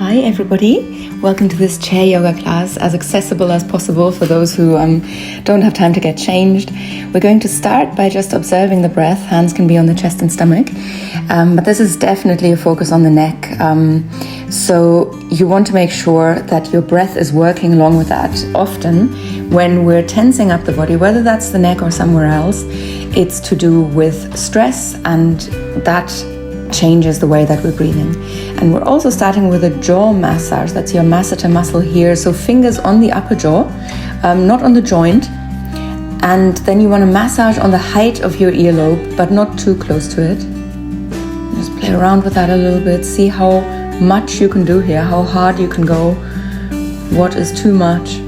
Hi everybody, welcome to this chair yoga class, as accessible as possible for those who don't have time to get changed. We're going to start by just observing the breath. Hands can be on the chest and stomach, but this is definitely a focus on the neck. So you want to make sure that your breath is working along with that. Often when we're tensing up the body, whether that's the neck or somewhere else, it's to do with stress, and that changes the way that we're breathing. And we're also starting with a jaw massage. That's your masseter muscle here. So fingers on the upper jaw, not on the joint. And then you want to massage on the height of your earlobe, but not too close to it. Just play around with that a little bit. See how much you can do here, how hard you can go, what is too much.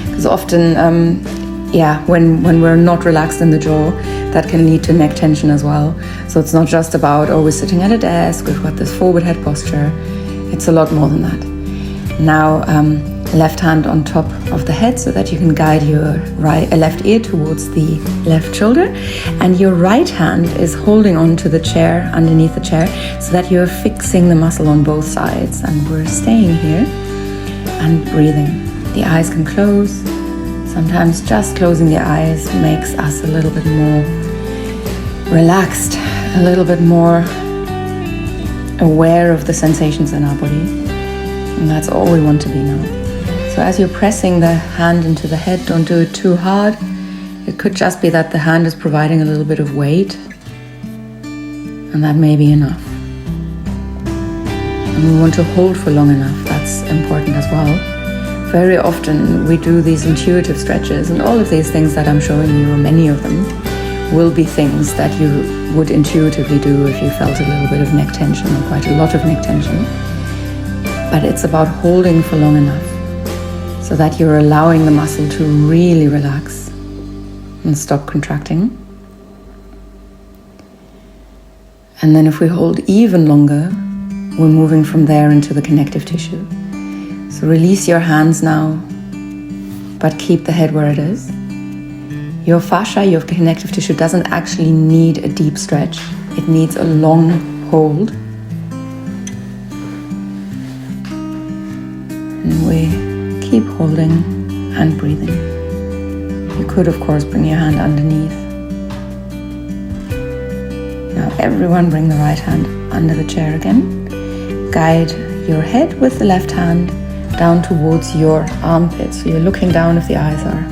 Because often, when we're not relaxed in the jaw, that can lead to neck tension as well. So it's not just about, we're sitting at a desk, we've got this forward head posture. It's a lot more than that. Now, left hand on top of the head so that you can guide your left ear towards the left shoulder. And your right hand is holding on to the chair, underneath the chair, so that you're fixing the muscle on both sides. And we're staying here and breathing. The eyes can close. Sometimes just closing the eyes makes us a little bit more relaxed, a little bit more aware of the sensations in our body. And that's all we want to be now. So as you're pressing the hand into the head, don't do it too hard. It could just be that the hand is providing a little bit of weight, and that may be enough. And we want to hold for long enough. That's important as well. Very often we do these intuitive stretches, and all of these things that I'm showing you, or many of them, will be things that you would intuitively do if you felt a little bit of neck tension, or quite a lot of neck tension. But it's about holding for long enough so that you're allowing the muscle to really relax and stop contracting. And then if we hold even longer, we're moving from there into the connective tissue. So release your hands now, but keep the head where it is. Your fascia, your connective tissue, doesn't actually need a deep stretch. It needs a long hold. And we keep holding and breathing. You could, of course, bring your hand underneath. Now everyone bring the right hand under the chair again. Guide your head with the left hand down towards your armpit. So you're looking down if the eyes are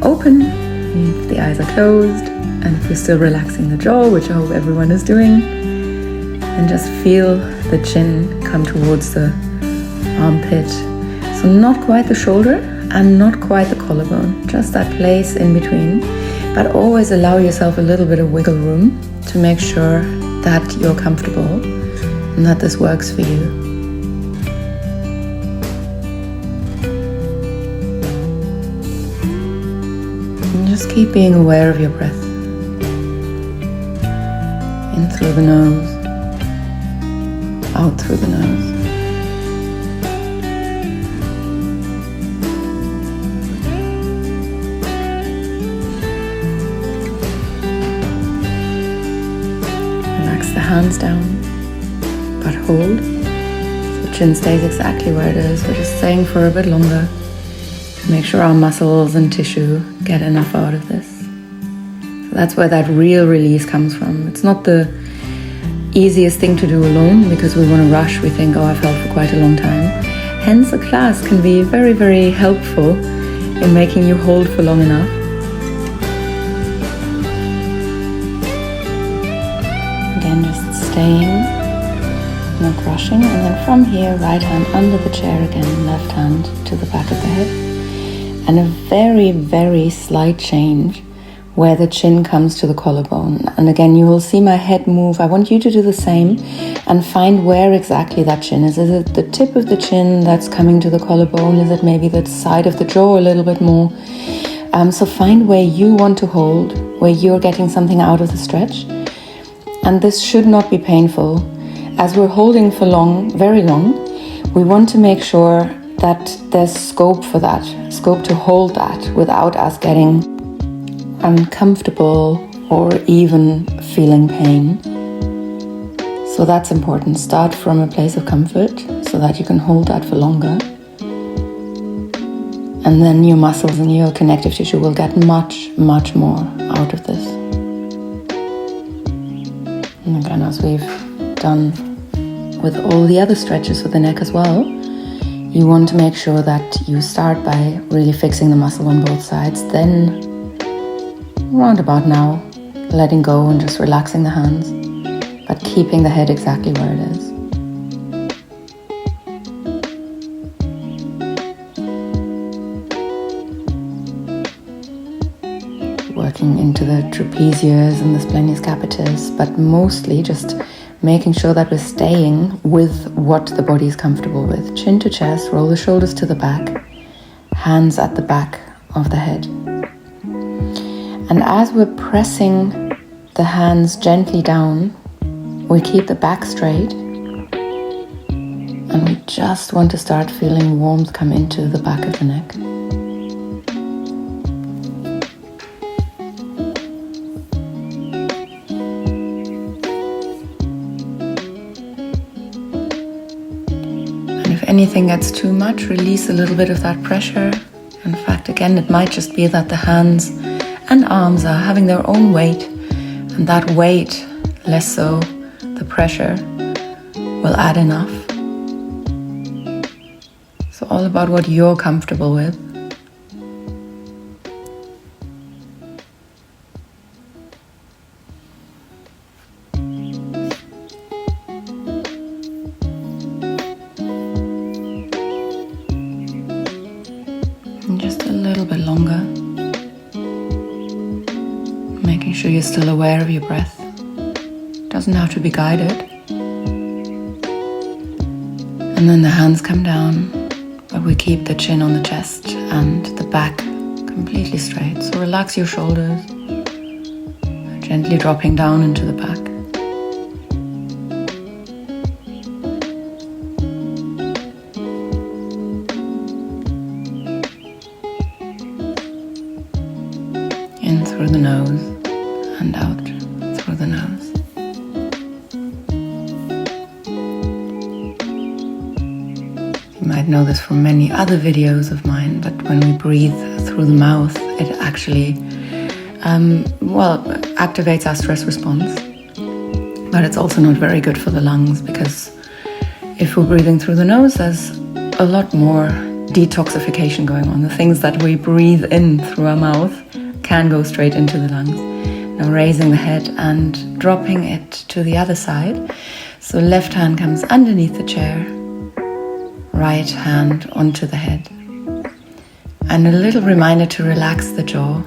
open, if the eyes are closed, and if you're still relaxing the jaw, which I hope everyone is doing. And just feel the chin come towards the armpit. So not quite the shoulder and not quite the collarbone, just that place in between. But always allow yourself a little bit of wiggle room to make sure that you're comfortable and that this works for you. Just keep being aware of your breath. In through the nose, out through the nose. Relax the hands down, but hold. So chin stays exactly where it is. We're just staying for a bit longer. Make sure our muscles and tissue get enough out of this. So that's where that real release comes from. It's not the easiest thing to do alone, because we want to rush. We think, I've held for quite a long time. Hence, a class can be very, very helpful in making you hold for long enough. Again, just staying, not rushing. And then from here, right hand under the chair again, left hand to the back of the head. And a very, very slight change where the chin comes to the collarbone. And again, you will see my head move. I want you to do the same and find where exactly that chin is. Is it the tip of the chin that's coming to the collarbone? Is it maybe the side of the jaw a little bit more? So find where you want to hold, where you're getting something out of the stretch. And this should not be painful. As we're holding for long, very long, we want to make sure that there's scope for that, scope to hold that without us getting uncomfortable or even feeling pain. So that's important. Start from a place of comfort so that you can hold that for longer. And then your muscles and your connective tissue will get much, much more out of this. And again, as we've done with all the other stretches for the neck as well, you want to make sure that you start by really fixing the muscle on both sides. Then, round about now, letting go and just relaxing the hands, but keeping the head exactly where it is. Working into the trapezius and the splenius capitis, but mostly just making sure that we're staying with what the body is comfortable with. Chin to chest, roll the shoulders to the back, hands at the back of the head. And as we're pressing the hands gently down, we keep the back straight, and we just want to start feeling warmth come into the back of the neck. Anything gets too much, release a little bit of that pressure. In fact, again, it might just be that the hands and arms are having their own weight, and that weight, less so the pressure, will add enough. So all about what you're comfortable with. Just a little bit longer, making sure you're still aware of your breath. Doesn't have to be guided. And then the hands come down, but we keep the chin on the chest and the back completely straight. So relax your shoulders, gently dropping down into the back. In through the nose and out through the nose. You might know this from many other videos of mine, but when we breathe through the mouth, it actually activates our stress response. But it's also not very good for the lungs, because if we're breathing through the nose, there's a lot more detoxification going on. The things that we breathe in through our mouth can go straight into the lungs. Now raising the head and dropping it to the other side. So left hand comes underneath the chair, right hand onto the head. And a little reminder to relax the jaw.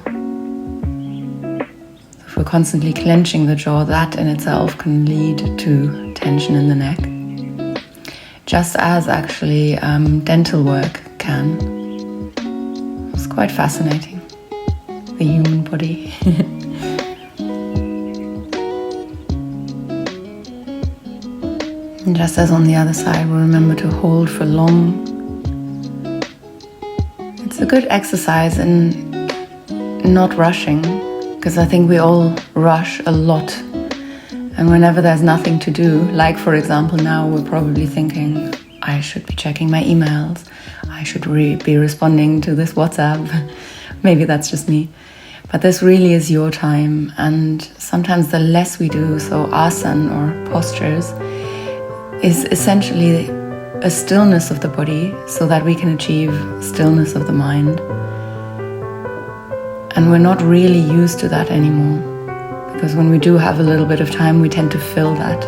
If we're constantly clenching the jaw, that in itself can lead to tension in the neck. Just as actually dental work can. It's quite fascinating. The human body. And just as on the other side, we remember to hold for long. It's a good exercise in not rushing, because I think we all rush a lot. And whenever there's nothing to do, like for example now, we're probably thinking, I should be checking my emails, I should be responding to this WhatsApp. Maybe that's just me. But this really is your time, and sometimes the less we do, so asana or postures, is essentially a stillness of the body so that we can achieve stillness of the mind. And we're not really used to that anymore, because when we do have a little bit of time, we tend to fill that.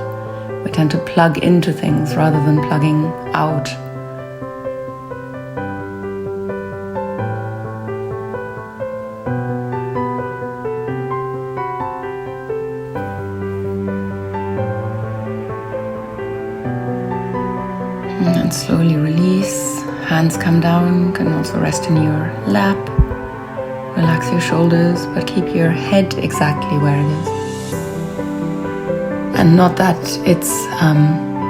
We tend to plug into things rather than plugging out. And then slowly release. Hands come down. You can also rest in your lap. Relax your shoulders, but keep your head exactly where it is. And not that it's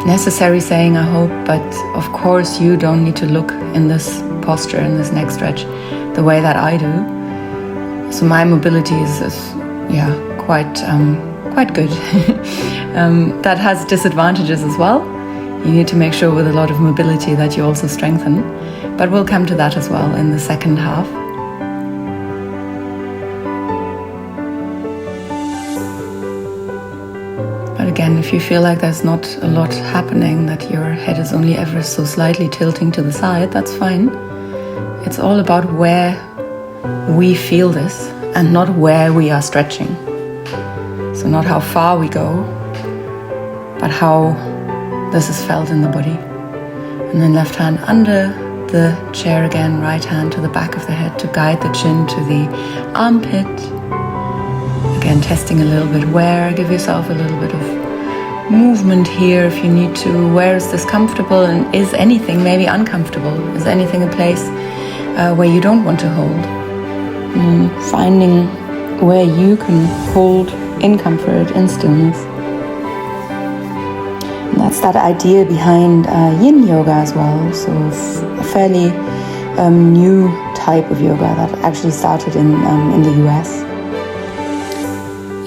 necessary saying, I hope, but of course you don't need to look in this posture, in this neck stretch, the way that I do. So my mobility is quite good. That has disadvantages as well. You need to make sure with a lot of mobility that you also strengthen. But we'll come to that as well in the second half. But again, if you feel like there's not a lot happening, that your head is only ever so slightly tilting to the side, that's fine. It's all about where we feel this and not where we are stretching. So not how far we go, but how this is felt in the body. And then left hand under the chair again, right hand to the back of the head to guide the chin to the armpit. Again, testing a little bit where, give yourself a little bit of movement here if you need to. Where is this comfortable, and is anything maybe uncomfortable? Is anything a place where you don't want to hold? Finding where you can hold in comfort, in stillness. And that's that idea behind yin yoga as well. So a fairly new type of yoga that actually started in the US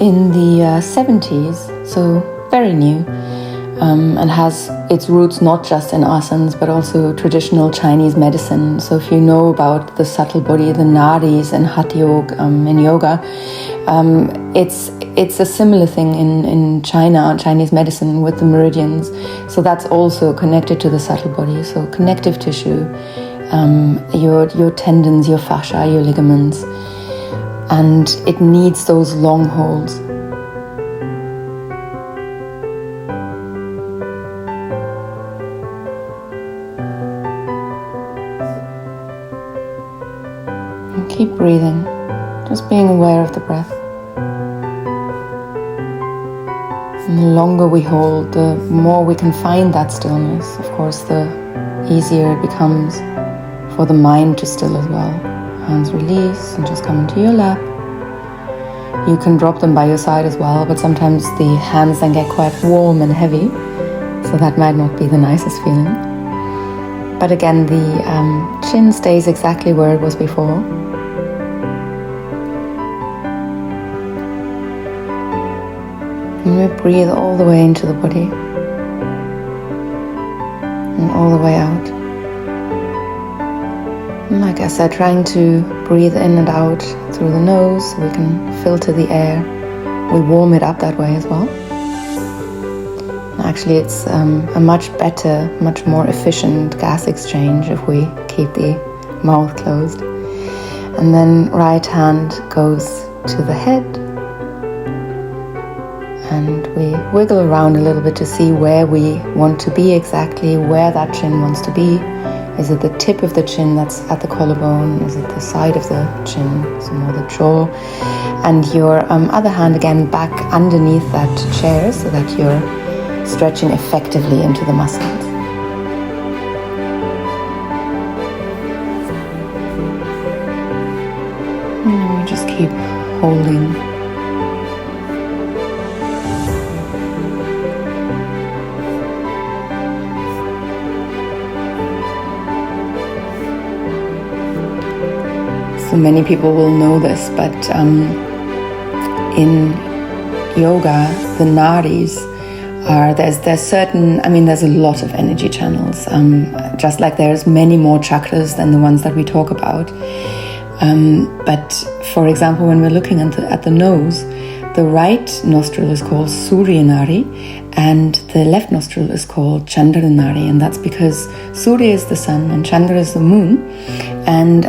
in the 70s, so very new, and has its roots not just in asanas but also traditional Chinese medicine. So if you know about the subtle body, the nadis and hatha yoga in yoga, it's a similar thing in China, Chinese medicine, with the meridians. So that's also connected to the subtle body. So connective tissue, your tendons, your fascia, your ligaments, and it needs those long holds. And keep breathing, just being aware of the breath. And the longer we hold, the more we can find that stillness. Of course, the easier it becomes for the mind to still as well. Hands release and just come into your lap. You can drop them by your side as well, but sometimes the hands then get quite warm and heavy, so that might not be the nicest feeling. But again, the chin stays exactly where it was before. And we breathe all the way into the body and all the way out. And like I said, trying to breathe in and out through the nose so we can filter the air. We warm it up that way as well. And actually, it's a much better, much more efficient gas exchange if we keep the mouth closed. And then right hand goes to the head. And we wiggle around a little bit to see where we want to be exactly, where that chin wants to be. Is it the tip of the chin that's at the collarbone? Is it the side of the chin, so more the jaw? And your other hand again back underneath that chair so that you're stretching effectively into the muscles. And then we just keep holding. So many people will know this, but in yoga, the nadis are, there's certain, there's a lot of energy channels, just like there's many more chakras than the ones that we talk about. But for example, when we're looking at the nose, the right nostril is called Surya Nadi and the left nostril is called Chandra Nadi, and that's because Surya is the sun and Chandra is the moon. And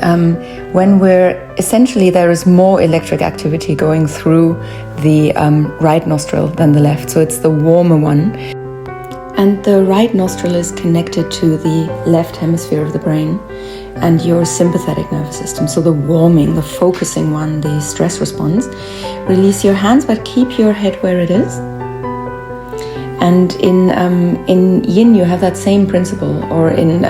when there is more electric activity going through the right nostril than the left, so it's the warmer one. And the right nostril is connected to the left hemisphere of the brain and your sympathetic nervous system. So the warming, the focusing one, the stress response. Release your hands, but keep your head where it is. And in yin, you have that same principle, or in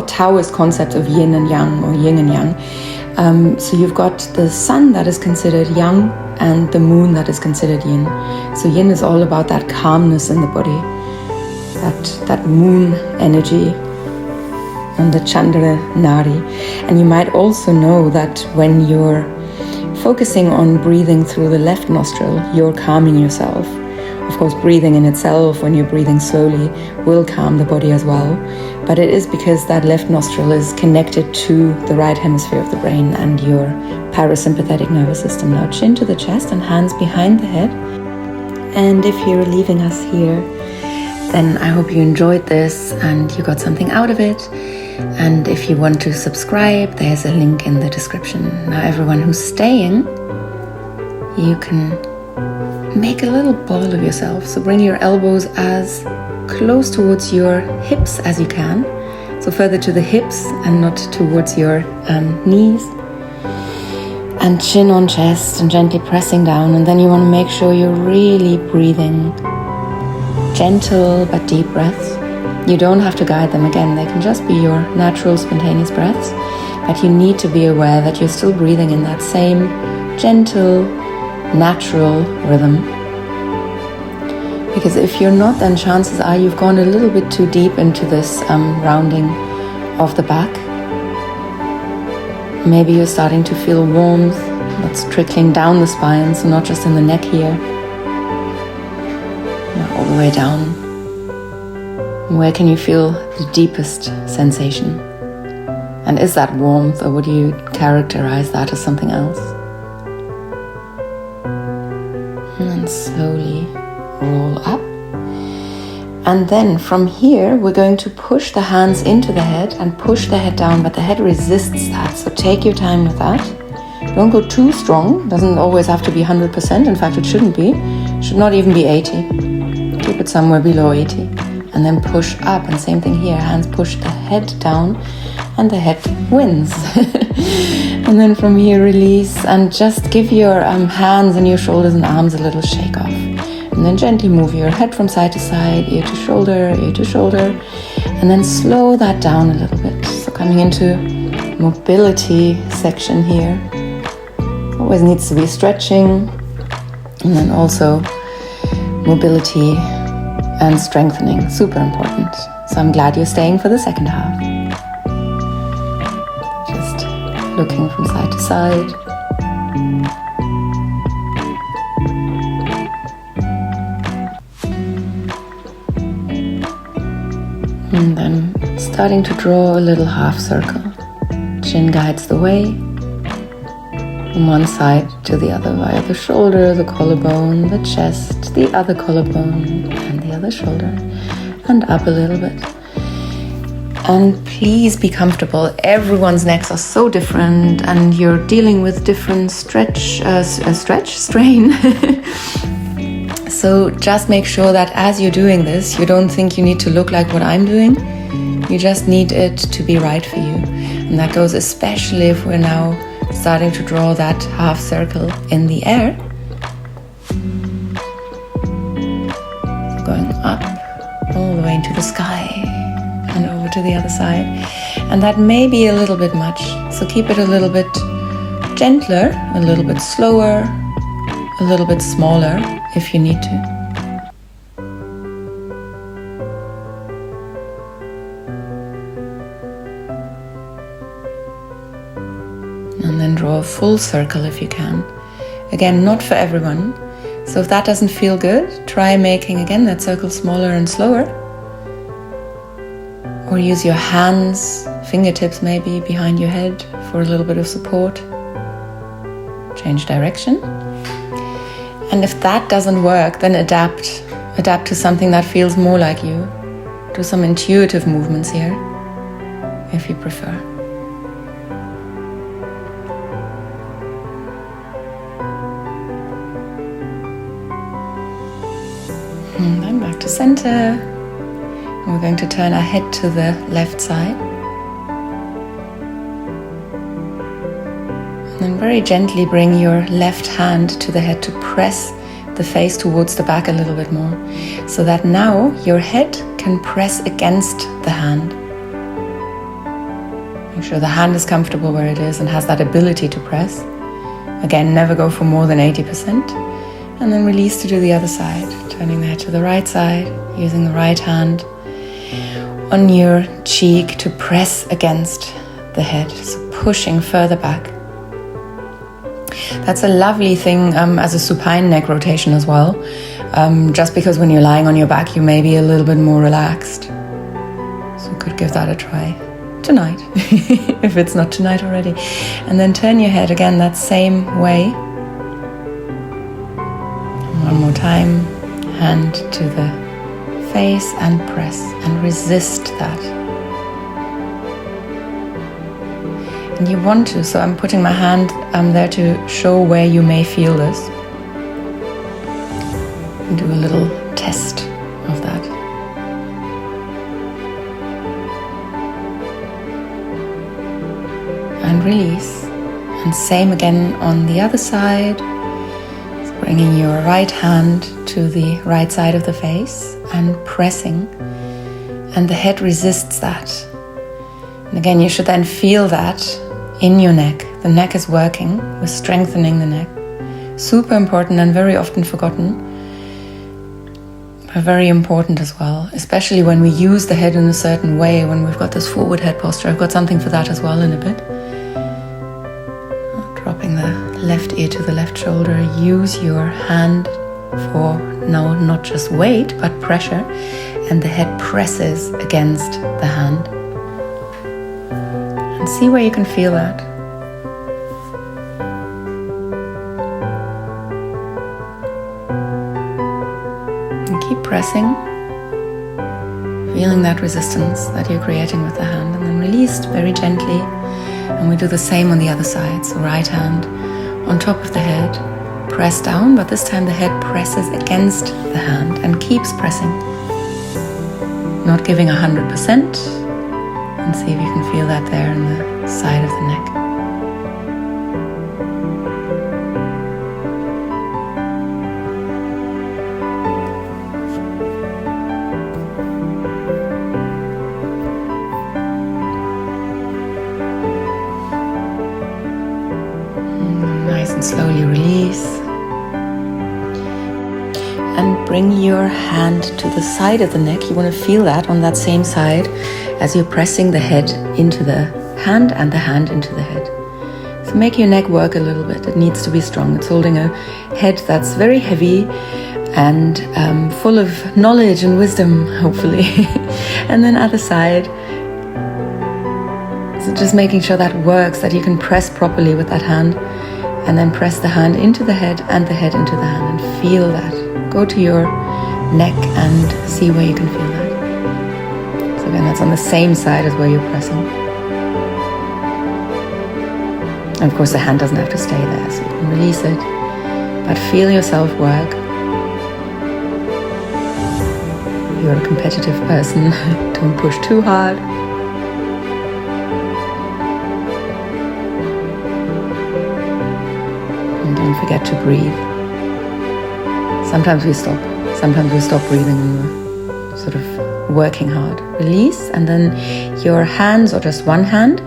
Taoist concept of yin and yang, or yin and yang. So you've got the sun that is considered yang and the moon that is considered yin. So yin is all about that calmness in the body, that moon energy, and the Chandra Nadi. And you might also know that when you're focusing on breathing through the left nostril, you're calming yourself. Of course, breathing in itself, when you're breathing slowly, will calm the body as well. But it is because that left nostril is connected to the right hemisphere of the brain and your parasympathetic nervous system. Now chin to the chest and hands behind the head. And if you're leaving us here, then I hope you enjoyed this and you got something out of it. And if you want to subscribe, there's a link in the description. Now everyone who's staying, you can make a little ball of yourself. So bring your elbows as close towards your hips as you can. So further to the hips and not towards your knees. And chin on chest and gently pressing down. And then you want to make sure you're really breathing gentle but deep breaths. You don't have to guide them. Again, they can just be your natural spontaneous breaths. But you need to be aware that you're still breathing in that same gentle, natural rhythm. Because if you're not, then chances are you've gone a little bit too deep into this rounding of the back. Maybe you're starting to feel warmth that's trickling down the spine, so not just in the neck here, all the way down. Where can you feel the deepest sensation? And is that warmth, or would you characterize that as something else? And then slowly roll up. And then from here, we're going to push the hands into the head and push the head down, but the head resists that. So take your time with that. Don't go too strong. Doesn't always have to be 100%. In fact, it shouldn't be. It should not even be 80. Keep it somewhere below 80. And then push up. And same thing here. Hands push the head down and the head wins. And then from here, release and just give your hands and your shoulders and arms a little shake off. And then gently move your head from side to side, ear to shoulder, and then slow that down a little bit. So coming into mobility section here. Always needs to be stretching, and then also mobility and strengthening, super important. So I'm glad you're staying for the second half. Just looking from side to side. And then starting to draw a little half circle. Chin guides the way from one side to the other via the shoulder, the collarbone, the chest, the other collarbone, and the other shoulder, and up a little bit. And please be comfortable. Everyone's necks are so different, and you're dealing with different strain. So just make sure that as you're doing this, you don't think you need to look like what I'm doing. You just need it to be right for you. And that goes especially if we're now starting to draw that half circle in the air. So going up all the way into the sky and over to the other side. And that may be a little bit much. So keep it a little bit gentler, a little bit slower, a little bit smaller if you need to. And then draw a full circle if you can. Again, not for everyone. So if that doesn't feel good, try making again that circle smaller and slower. Or use your hands, fingertips maybe behind your head for a little bit of support. Change direction. And if that doesn't work, then adapt. Adapt to something that feels more like you. Do some intuitive movements here, if you prefer. And then back to center. And we're going to turn our head to the left side. And then very gently bring your left hand to the head to press the face towards the back a little bit more, so that now your head can press against the hand. Make sure the hand is comfortable where it is and has that ability to press. Again, never go for more than 80%. And then release to do the other side, turning the head to the right side, using the right hand on your cheek to press against the head, so pushing further back. That's a lovely thing as a supine neck rotation as well. just because when you're lying on your back, you may be a little bit more relaxed. So you could give that a try tonight, if it's not tonight already. And then turn your head again that same way. One more time, hand to the face and press and resist that. And you want to, so I'm putting my hand there to show where you may feel this. And do a little test of that. And release. And same again on the other side. So bringing your right hand to the right side of the face and pressing. And the head resists that. And again, you should then feel that in your neck. The neck is working. We're strengthening the neck. Super important and very often forgotten. But very important as well, especially when we use the head in a certain way, when we've got this forward head posture. I've got something for that as well in a bit. Dropping the left ear to the left shoulder. Use your hand for now, not just weight, but pressure. And the head presses against the hand. And see where you can feel that. Keep pressing, feeling that resistance that you're creating with the hand, and then release very gently. And we do the same on the other side. So right hand on top of the head, press down, but this time the head presses against the hand and keeps pressing. Not giving 100%, and see if you can feel that there on the side of the neck. And slowly release. And bring your hand to the side of the neck. You want to feel that on that same side as you're pressing the head into the hand and the hand into the head. So make your neck work a little bit. It needs to be strong. It's holding a head that's very heavy and full of knowledge and wisdom, hopefully. And then other side. So just making sure that works, that you can press properly with that hand. And then press the hand into the head and the head into the hand and feel that. Go to your neck and see where you can feel that. So again, that's on the same side as where you're pressing. And of course, the hand doesn't have to stay there, so you can release it. But feel yourself work. If you're a competitive person, don't push too hard. Don't forget to breathe. Sometimes we stop. Sometimes we stop breathing and we're sort of working hard. Release, and then your hands, or just one hand,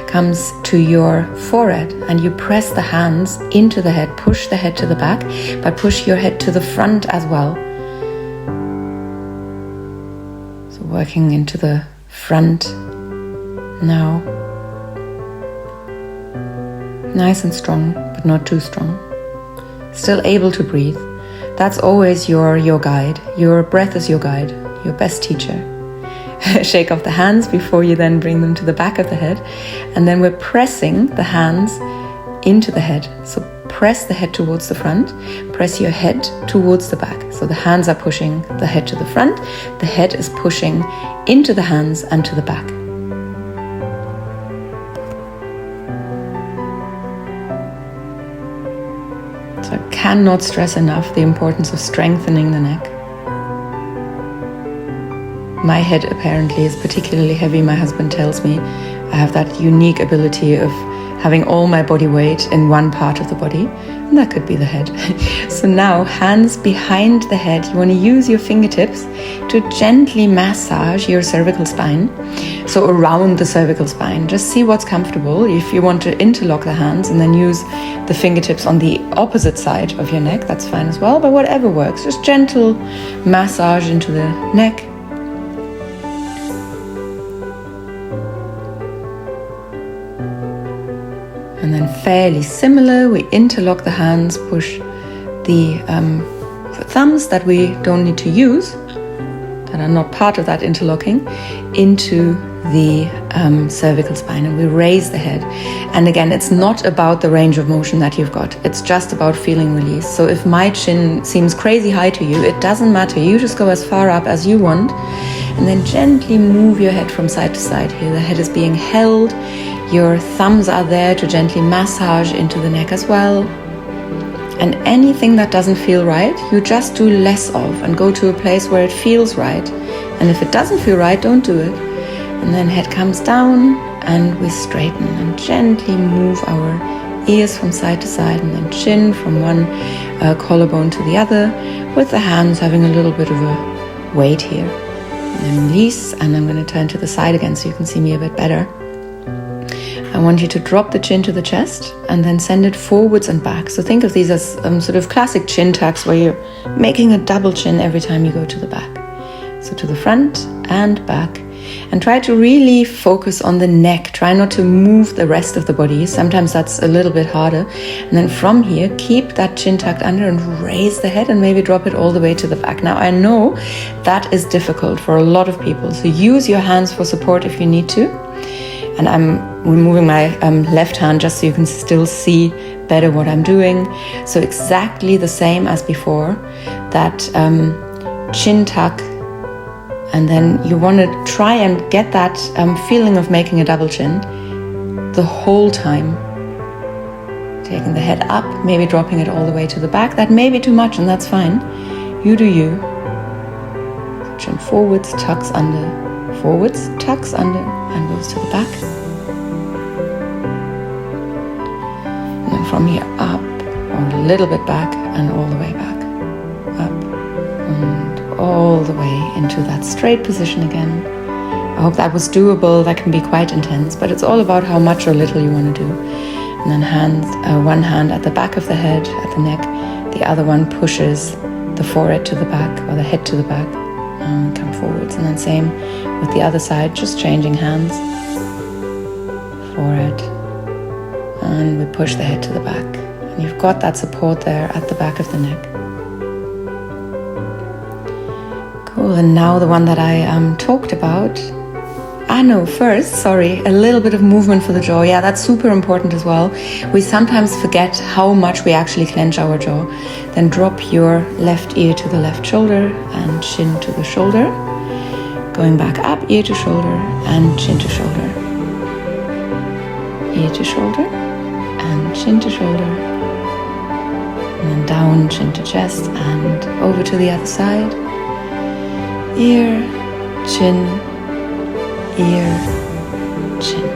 comes to your forehead, and you press the hands into the head. Push the head to the back, but push your head to the front as well. So working into the front now. Nice and strong, but not too strong. Still able to breathe. That's always your guide. Your breath is your guide, your best teacher. Shake off the hands before you then bring them to the back of the head. And then we're pressing the hands into the head. So press the head towards the front. Press your head towards the back. So the hands are pushing the head to the front. The head is pushing into the hands and to the back. I cannot stress enough the importance of strengthening the neck. My head apparently is particularly heavy. My husband tells me I have that unique ability of having all my body weight in one part of the body, and that could be the head. So now, hands behind the head, you want to use your fingertips to gently massage your cervical spine. So around the cervical spine, just see what's comfortable. If you want to interlock the hands and then use the fingertips on the opposite side of your neck, that's fine as well, but whatever works. Just gentle massage into the neck. And then fairly similar, we interlock the hands, push the thumbs that we don't need to use, that are not part of that interlocking, into the cervical spine, and we raise the head. And again, it's not about the range of motion that you've got, it's just about feeling release. So if my chin seems crazy high to you, it doesn't matter, you just go as far up as you want, and then gently move your head from side to side here. The head is being held, your thumbs are there to gently massage into the neck as well. And anything that doesn't feel right, you just do less of and go to a place where it feels right. And if it doesn't feel right, don't do it. And then head comes down and we straighten and gently move our ears from side to side, and then chin from one collarbone to the other, with the hands having a little bit of a weight here. And then release, and I'm going to turn to the side again so you can see me a bit better. I want you to drop the chin to the chest and then send it forwards and back. So think of these as sort of classic chin tucks where you're making a double chin every time you go to the back. So to the front and back. And try to really focus on the neck. Try not to move the rest of the body. Sometimes that's a little bit harder. And then from here, keep that chin tucked under and raise the head and maybe drop it all the way to the back. Now, I know that is difficult for a lot of people. So use your hands for support if you need to. And I'm removing my left hand just so you can still see better what I'm doing. So exactly the same as before, that chin tuck. And then you want to try and get that feeling of making a double chin the whole time. Taking the head up, maybe dropping it all the way to the back. That may be too much, and that's fine. You do you. Chin forwards, tucks under, forwards, tucks under, and goes to the back. And then from here up, or a little bit back, and all the way back. Up, and all the way into that straight position again. I hope that was doable. That can be quite intense, but it's all about how much or little you want to do. And then one hand at the back of the head, at the neck, the other one pushes the forehead to the back, or the head to the back, and come forwards. And then same with the other side, just changing hands, forehead, and we push the head to the back. And you've got that support there at the back of the neck. Cool, and now the one that I talked about. A little bit of movement for the jaw. Yeah, that's super important as well. We sometimes forget how much we actually clench our jaw. Then drop your left ear to the left shoulder and chin to the shoulder. Going back up, ear to shoulder and chin to shoulder. Ear to shoulder and chin to shoulder. And then down, chin to chest, and over to the other side. Ear, chin, ear, chin.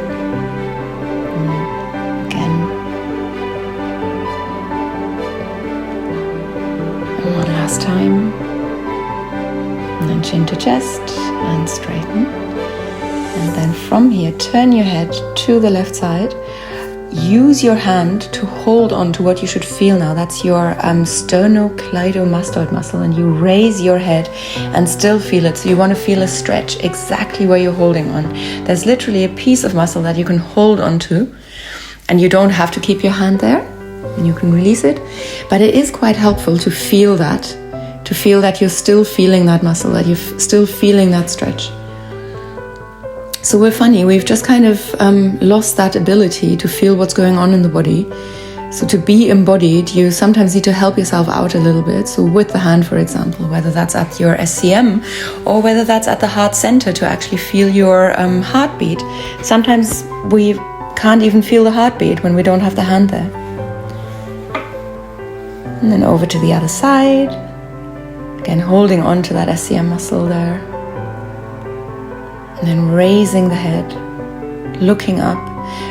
And again. And one last time. And then chin to chest and straighten. And then from here, turn your head to the left side. Use your hand to hold on to what you should feel now. That's your sternocleidomastoid muscle, and you raise your head and still feel it. So you want to feel a stretch exactly where you're holding on. There's literally a piece of muscle that you can hold on to, and you don't have to keep your hand there, and you can release it. But it is quite helpful to feel that you're still feeling that muscle, that you're still feeling that stretch. So we've just kind of lost that ability to feel what's going on in the body. So to be embodied, you sometimes need to help yourself out a little bit. So with the hand, for example, whether that's at your SCM or whether that's at the heart center to actually feel your heartbeat. Sometimes we can't even feel the heartbeat when we don't have the hand there. And then over to the other side. Again, holding on to that SCM muscle there. And then raising the head, looking up.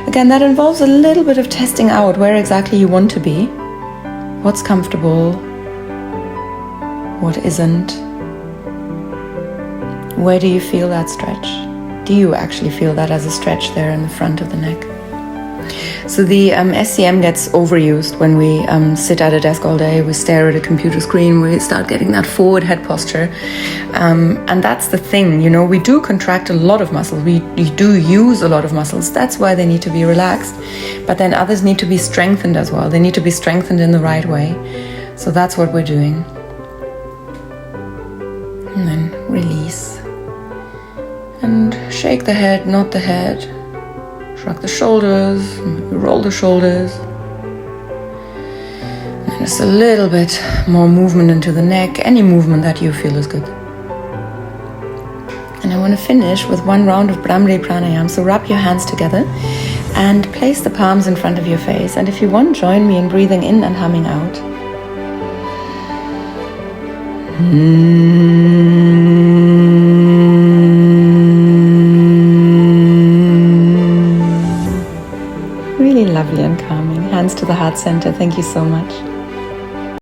Again, that involves a little bit of testing out where exactly you want to be. What's comfortable? What isn't? Where do you feel that stretch? Do you actually feel that as a stretch there in the front of the neck? So the SCM gets overused when we sit at a desk all day, we stare at a computer screen, we start getting that forward head posture. And that's the thing, we do contract a lot of muscles, we do use a lot of muscles, that's why they need to be relaxed. But then others need to be strengthened as well, they need to be strengthened in the right way. So that's what we're doing. And then release. And shake the head, nod the head. Shrug the shoulders, roll the shoulders. And just a little bit more movement into the neck, any movement that you feel is good. And I want to finish with one round of Brahmari Pranayam. So wrap your hands together and place the palms in front of your face. And if you want, join me in breathing in and humming out. Really lovely and calming. Hands to the heart center. Thank you so much.